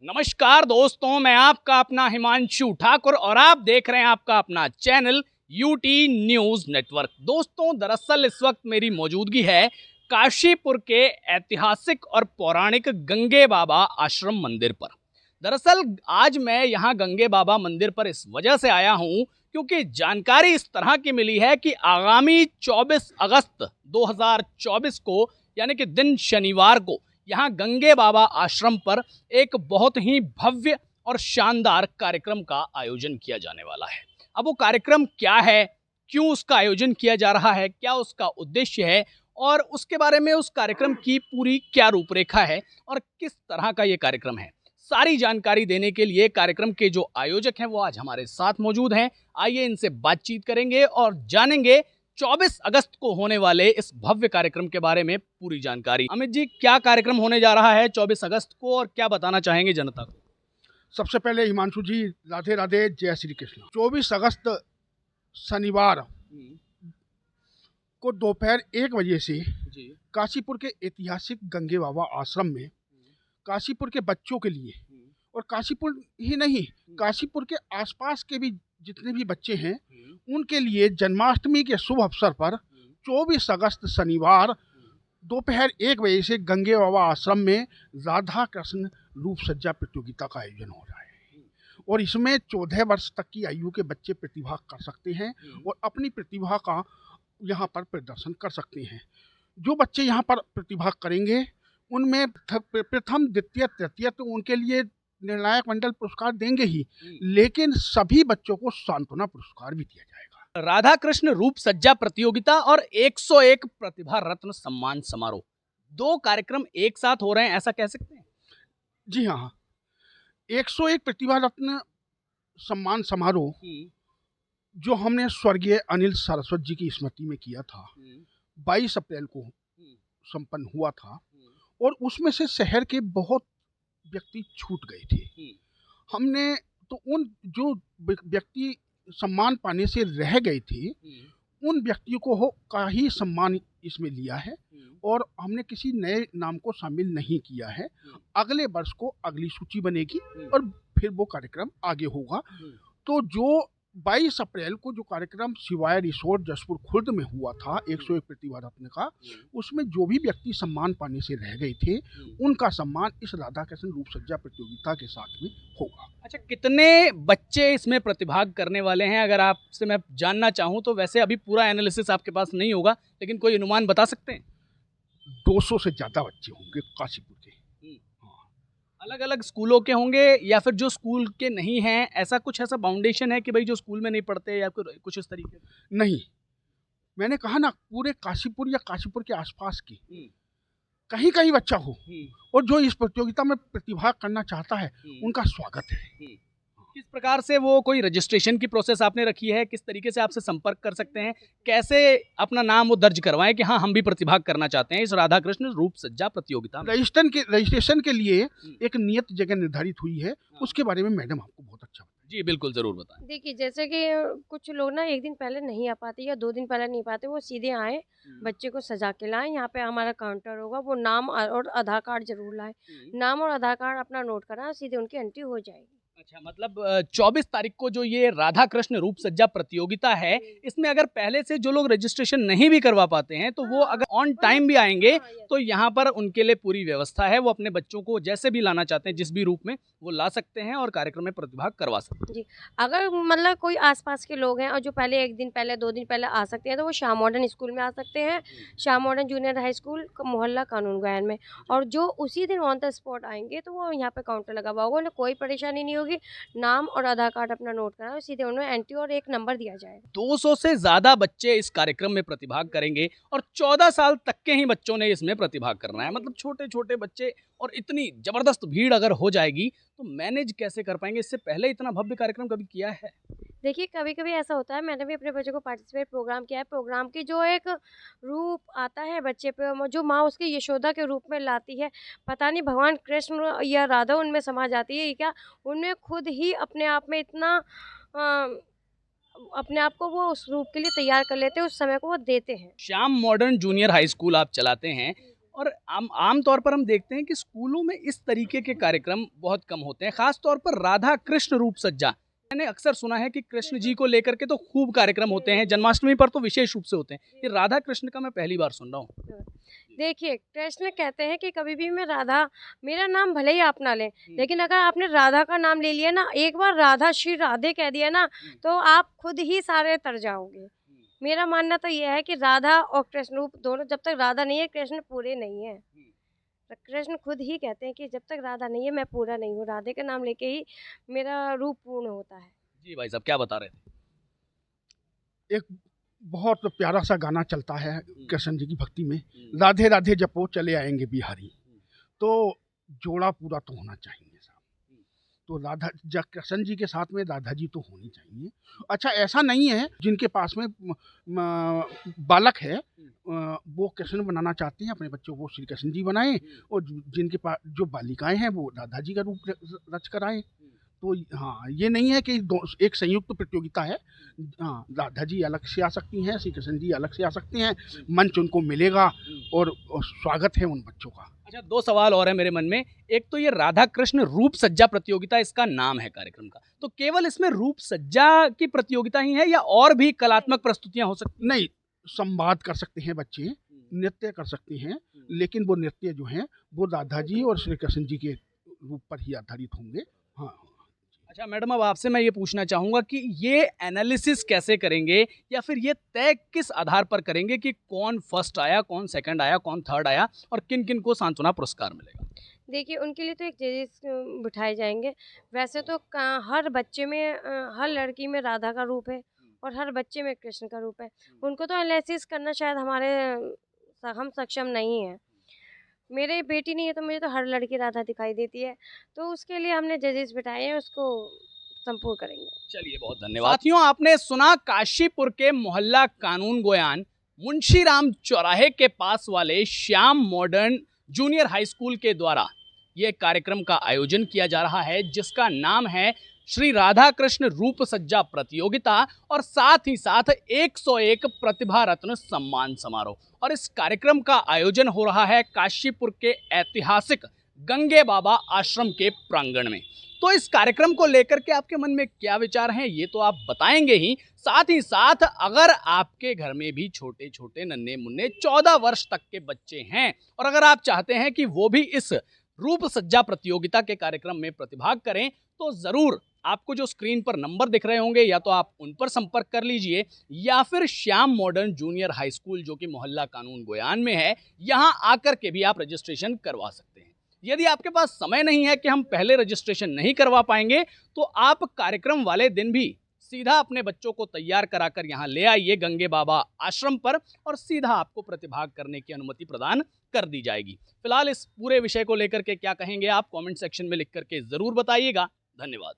नमस्कार दोस्तों, मैं आपका अपना हिमांशु ठाकुर और आप देख रहे हैं आपका अपना चैनल यूटी न्यूज नेटवर्क। दोस्तों, दरअसल इस वक्त मेरी मौजूदगी है काशीपुर के ऐतिहासिक और पौराणिक गंगे बाबा आश्रम मंदिर पर। दरअसल आज मैं यहाँ गंगे बाबा मंदिर पर इस वजह से आया हूँ क्योंकि जानकारी इस तरह की मिली है कि आगामी 24 अगस्त 2024 को यानी कि दिन शनिवार को यहाँ गंगे बाबा आश्रम पर एक बहुत ही भव्य और शानदार कार्यक्रम का आयोजन किया जाने वाला है। अब वो कार्यक्रम क्या है, क्यों उसका आयोजन किया जा रहा है, क्या उसका उद्देश्य है और उसके बारे में उस कार्यक्रम की पूरी क्या रूपरेखा है और किस तरह का ये कार्यक्रम है, सारी जानकारी देने के लिए कार्यक्रम के जो आयोजक हैं वो आज हमारे साथ मौजूद हैं। आइए इनसे बातचीत करेंगे और जानेंगे 24 अगस्त को होने वाले इस भव्य कार्यक्रम के बारे में पूरी जानकारी। अमित जी, क्या कार्यक्रम होने जा रहा है 24 अगस्त को और क्या बताना चाहेंगे जनता को? सबसे पहले हिमांशु जी, राधे राधे, जय श्री कृष्ण। 24 अगस्त शनिवार को दोपहर 1 बजे से काशीपुर के ऐतिहासिक गंगे बाबा आश्रम में काशीपुर के बच्चों के लिए और काशीपुर ही नहीं, काशीपुर के आसपास के भी जितने भी बच्चे हैं उनके लिए जन्माष्टमी के शुभ अवसर पर 24 अगस्त शनिवार दोपहर 1 बजे से गंगे बाबा आश्रम में राधा कृष्ण रूप सज्जा प्रतियोगिता का आयोजन हो रहा है और इसमें 14 वर्ष तक की आयु के बच्चे प्रतिभाग कर सकते हैं और अपनी प्रतिभा का यहाँ पर प्रदर्शन कर सकते हैं। जो बच्चे यहाँ पर प्रतिभाग करेंगे उनमें प्रथम, द्वितीय, तृतीय तो उनके लिए निर्णायक मंडल पुरस्कार देंगे ही, लेकिन सभी बच्चों को सांत्वना पुरस्कार भी दिया जाएगा। राधा कृष्ण रूप सज्जा प्रतियोगिता और 101 प्रतिभा रत्न सम्मान समारोह, 2 कार्यक्रम एक साथ हो रहे हैं, ऐसा कह सकते हैं? जी हाँ, 101 प्रतिभा रत्न सम्मान समारोह जो हमने स्वर्गीय अनिल सरस्वत जी की स्मृति में किया था 22 अप्रैल को संपन्न हुआ था और उसमें से शहर के बहुत व्यक्ति छूट गए थे। हमने तो उन जो व्यक्ति सम्मान पाने से रह गए थे उन व्यक्तियों का ही सम्मान इसमें लिया है और हमने किसी नए नाम को शामिल नहीं किया है। अगले वर्ष को अगली सूची बनेगी और फिर वो कार्यक्रम आगे होगा। तो जो 22 अप्रैल को जो कार्यक्रम शिवाय रिसोर्ट जसपुर खुर्द में हुआ था 101 प्रतिभा रत्न का, उसमें जो भी व्यक्ति सम्मान पाने से रह गए थे उनका सम्मान इस राधा कृष्ण रूप सज्जा प्रतियोगिता के साथ में होगा। अच्छा, कितने बच्चे इसमें प्रतिभाग करने वाले हैं? अगर आपसे मैं जानना चाहूँ तो वैसे अभी पूरा एनालिसिस आपके पास नहीं होगा, लेकिन कोई अनुमान बता सकते हैं? 200 से ज़्यादा बच्चे होंगे काशीपुर के। अलग अलग स्कूलों के होंगे या फिर जो स्कूल के नहीं हैं, ऐसा कुछ ऐसा बाउंडेशन है कि भाई जो स्कूल में नहीं पढ़ते या कुछ इस तरीके? नहीं, मैंने कहा ना, पूरे काशीपुर या काशीपुर के आसपास की कहीं कहीं बच्चा हो और जो इस प्रतियोगिता में प्रतिभाग करना चाहता है उनका स्वागत है। किस प्रकार से वो कोई रजिस्ट्रेशन की प्रोसेस आपने रखी है, किस तरीके से आपसे संपर्क कर सकते हैं, कैसे अपना नाम वो दर्ज करवाएं कि हाँ हम भी प्रतिभाग करना चाहते हैं इस राधा कृष्ण रूप सज्जा प्रतियोगिता में? रजिस्ट्रेशन के लिए एक नियत जगह निर्धारित हुई है, उसके बारे में मैडम आपको बहुत अच्छा। जी बिल्कुल, जरूर बताएं। देखिए, जैसे कि कुछ लोग ना एक दिन पहले नहीं आ पाते या 2 दिन पहले नहीं पाते, वो सीधे आए, बच्चे को सजा के लाएं। यहाँ पे हमारा काउंटर होगा, वो नाम और आधार कार्ड जरूर लाएं। नाम और आधार कार्ड अपना नोट कराएं, सीधे उनकी एंट्री हो जाएगी। अच्छा, मतलब 24 तारीख को जो ये राधा कृष्ण रूप सज्जा प्रतियोगिता है, इसमें अगर पहले से जो लोग रजिस्ट्रेशन नहीं भी करवा पाते हैं तो वो अगर ऑन टाइम भी आएंगे तो यहाँ पर उनके लिए पूरी व्यवस्था है। वो अपने बच्चों को जैसे भी लाना चाहते हैं, जिस भी रूप में वो ला सकते हैं और कार्यक्रम में प्रतिभाग करवा सकते हैं। जी, अगर मतलब कोई आसपास के लोग हैं और जो पहले 1 दिन पहले 2 दिन पहले आ सकते हैं तो वो श्याम मॉडर्न स्कूल में आ सकते हैं, Shyam modern junior high school मोहल्ला कानून गायन में। और जो उसी दिन ऑन द स्पॉट आएंगे तो वो यहाँ पे काउंटर लगा हुआ होगा, उन्हें कोई परेशानी नहीं होगी। नाम और आधार कार्ड अपना नोट कराएं, सीधे उन्हें एंट्री और एक नंबर दिया जाएगा। 200 से ज्यादा बच्चे इस कार्यक्रम में प्रतिभाग करेंगे और 14 साल तक के ही बच्चों ने इसमें प्रतिभाग करना है। मतलब छोटे छोटे बच्चे, और इतनी जबरदस्त भीड़ अगर हो जाएगी तो मैनेज कैसे कर पाएंगे? इससे पहले इतना भव्य कार्यक्रम कभी किया है? देखिए, कभी-कभी ऐसा होता है, मैंने भी अपने बच्चे को पार्टिसिपेट प्रोग्राम किया है। प्रोग्राम की जो एक रूप आता है बच्चे पे, जो माँ उसके यशोदा के रूप में लाती है, पता नहीं भगवान कृष्ण या राधा उनमें समा जाती है क्या, उनमें खुद ही अपने आप में इतना अपने आप को वो उस रूप के लिए तैयार कर लेते हैं, उस समय को वो देते हैं। Shyam modern junior high school आप चलाते हैं और आम तौर पर हम देखते हैं कि स्कूलों में इस तरीके के कार्यक्रम बहुत कम होते हैं, खास तौर पर राधा कृष्ण रूप सज्जा। मैंने अक्सर सुना है कि कृष्ण जी को लेकर के तो खूब कार्यक्रम होते हैं, जन्माष्टमी पर तो विशेष रूप से होते हैं। ये राधा कृष्ण का मैं पहली बार सुन रहा हूँ। देखिए, कृष्ण कहते हैं कि कभी भी मैं राधा, मेरा नाम भले ही आप ना लें, लेकिन अगर आपने राधा का नाम ले लिया ना, एक बार राधा श्री राधे कह दिया ना, तो आप खुद ही सारे तर जाओगे। मेरा मानना तो ये है कि राधा और कृष्ण रूप दोनों, जब तक राधा नहीं है कृष्ण पूरे नहीं है। तो कृष्ण खुद ही कहते हैं कि जब तक राधा नहीं है मैं पूरा नहीं हूँ, राधे का नाम लेके ही मेरा रूप पूर्ण होता है। जी भाई साहब, क्या बता रहे थे? एक बहुत प्यारा सा गाना चलता है कृष्ण जी की भक्ति में, राधे राधे जपो चले आएंगे बिहारी। तो जोड़ा पूरा तो होना चाहिए साहब। तो राधा कृष्ण जी के साथ में राधा जी तो होनी चाहिए। अच्छा, ऐसा नहीं है जिनके पास में बालक है वो कृष्ण बनाना चाहते हैं अपने बच्चों को श्री कृष्ण जी बनाएं, और जिनके पास जो बालिकाएं हैं वो राधा जी का रूप रच कर आए। तो हाँ, ये नहीं है कि एक संयुक्त प्रतियोगिता है। हाँ, राधा जी अलग से आ सकती हैं, श्री कृष्ण जी अलग से आ सकते हैं, मंच उनको मिलेगा और स्वागत है उन बच्चों का। अच्छा, 2 सवाल और है मेरे मन में। एक तो ये राधा कृष्ण रूप सज्जा प्रतियोगिता इसका नाम है कार्यक्रम का, तो केवल इसमें रूप सज्जा की प्रतियोगिता ही है या और भी कलात्मक प्रस्तुतियां हो सकती? नहीं, संवाद कर सकते हैं बच्चे, नृत्य कर सकते हैं, लेकिन वो नृत्य जो हैं वो राधा जी और श्री कृष्ण जी के रूप पर ही आधारित होंगे। हाँ। अच्छा मैडम, अब आपसे मैं ये पूछना चाहूँगा कि ये एनालिसिस कैसे करेंगे या फिर ये तय किस आधार पर करेंगे कि कौन फर्स्ट आया, कौन सेकंड आया, कौन थर्ड आया और किन किन को सांत्वना पुरस्कार मिलेगा? देखिए, उनके लिए तो एक जजेस बिठाए जाएंगे। वैसे तो हर बच्चे में हर लड़की में राधा का रूप है और हर बच्चे में कृष्ण का रूप है। उनको तो एनालिसिस करना शायद हम सक्षम नहीं हैं। मेरी बेटी नहीं है तो मुझे तो हर लड़की राधा दिखाई देती है, तो उसके लिए हमने जजेस बिठाए हैं, उसको संपूर्ण करेंगे। चलिए, बहुत धन्यवाद। साथियों, आपने सुना काशीपुर के मोहल्ला कानून गोयान मुंशीराम चौराहे के पास वाले Shyam modern junior high school के द्वारा ये कार्यक्रम का आयोजन किया जा रहा है, जिसका नाम है श्री राधा कृष्ण रूप सज्जा प्रतियोगिता और साथ ही साथ 101 प्रतिभा रत्न सम्मान समारोह। और इस कार्यक्रम का आयोजन हो रहा है काशीपुर के ऐतिहासिक गंगे बाबा आश्रम के प्रांगण में। तो इस कार्यक्रम को लेकर के आपके मन में क्या विचार हैं ये तो आप बताएंगे ही साथ अगर आपके घर में भी छोटे छोटे नन्हे मुन्ने 14 वर्ष तक के बच्चे हैं और अगर आप चाहते हैं कि वो भी इस रूप सज्जा प्रतियोगिता के कार्यक्रम में प्रतिभाग करें, तो जरूर आपको जो स्क्रीन पर नंबर दिख रहे होंगे या तो आप उन पर संपर्क कर लीजिए या फिर Shyam modern junior high school जो कि मोहल्ला कानून गोयान में है, यहां आकर के भी आप रजिस्ट्रेशन करवा सकते हैं। यदि आपके पास समय नहीं है कि हम पहले रजिस्ट्रेशन नहीं करवा पाएंगे, तो आप कार्यक्रम वाले दिन भी सीधा अपने बच्चों को तैयार कराकर यहाँ ले आइए गंगे बाबा आश्रम पर और सीधा आपको प्रतिभाग करने की अनुमति प्रदान कर दी जाएगी। फिलहाल इस पूरे विषय को लेकर के क्या कहेंगे आप कमेंट सेक्शन में लिख करके जरूर बताइएगा। धन्यवाद।